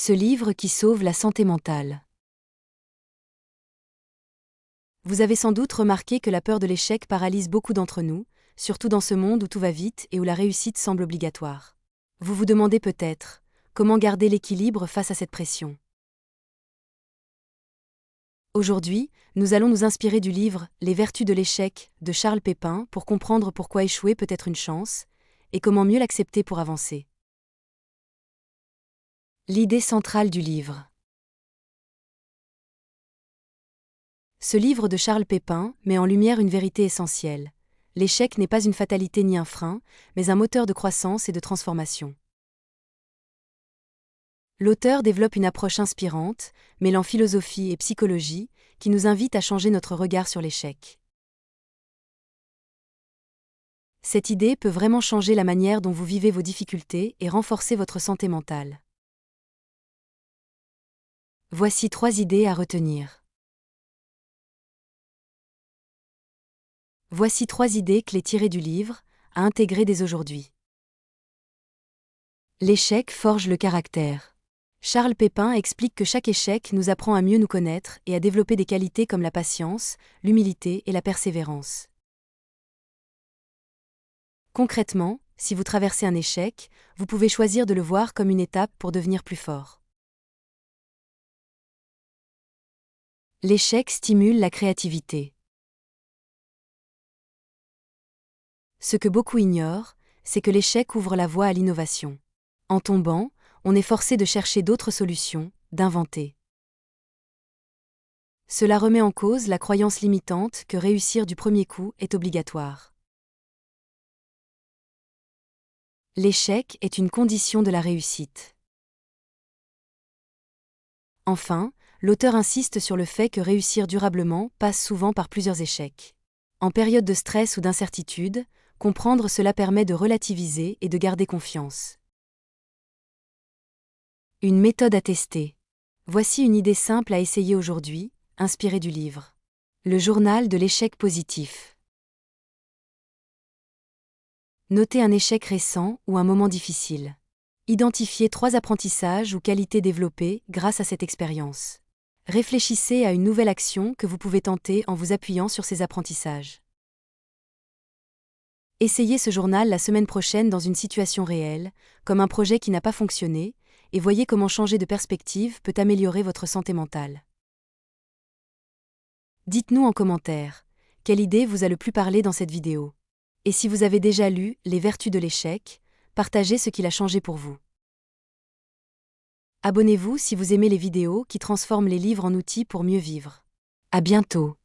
Ce livre qui sauve la santé mentale. Vous avez sans doute remarqué que la peur de l'échec paralyse beaucoup d'entre nous, surtout dans ce monde où tout va vite et où la réussite semble obligatoire. Vous vous demandez peut-être, comment garder l'équilibre face à cette pression? Aujourd'hui, nous allons nous inspirer du livre Les vertus de l'échec de Charles Pépin pour comprendre pourquoi échouer peut être une chance et comment mieux l'accepter pour avancer. L'idée centrale du livre. Ce livre de Charles Pépin met en lumière une vérité essentielle. L'échec n'est pas une fatalité ni un frein, mais un moteur de croissance et de transformation. L'auteur développe une approche inspirante, mêlant philosophie et psychologie, qui nous invite à changer notre regard sur l'échec. Cette idée peut vraiment changer la manière dont vous vivez vos difficultés et renforcer votre santé mentale. Voici 3 idées à retenir. Voici 3 idées clés tirées du livre, à intégrer dès aujourd'hui. L'échec forge le caractère. Charles Pépin explique que chaque échec nous apprend à mieux nous connaître et à développer des qualités comme la patience, l'humilité et la persévérance. Concrètement, si vous traversez un échec, vous pouvez choisir de le voir comme une étape pour devenir plus fort. L'échec stimule la créativité. Ce que beaucoup ignorent, c'est que l'échec ouvre la voie à l'innovation. En tombant, on est forcé de chercher d'autres solutions, d'inventer. Cela remet en cause la croyance limitante que réussir du premier coup est obligatoire. L'échec est une condition de la réussite. Enfin, l'auteur insiste sur le fait que réussir durablement passe souvent par plusieurs échecs. En période de stress ou d'incertitude, comprendre cela permet de relativiser et de garder confiance. Une méthode à tester. Voici une idée simple à essayer aujourd'hui, inspirée du livre. Le journal de l'échec positif. Notez un échec récent ou un moment difficile. Identifiez 3 apprentissages ou qualités développées grâce à cette expérience. Réfléchissez à une nouvelle action que vous pouvez tenter en vous appuyant sur ces apprentissages. Essayez ce journal la semaine prochaine dans une situation réelle, comme un projet qui n'a pas fonctionné, et voyez comment changer de perspective peut améliorer votre santé mentale. Dites-nous en commentaire, quelle idée vous a le plus parlé dans cette vidéo? Et si vous avez déjà lu Les vertus de l'échec, partagez ce qu'il a changé pour vous. Abonnez-vous si vous aimez les vidéos qui transforment les livres en outils pour mieux vivre. À bientôt.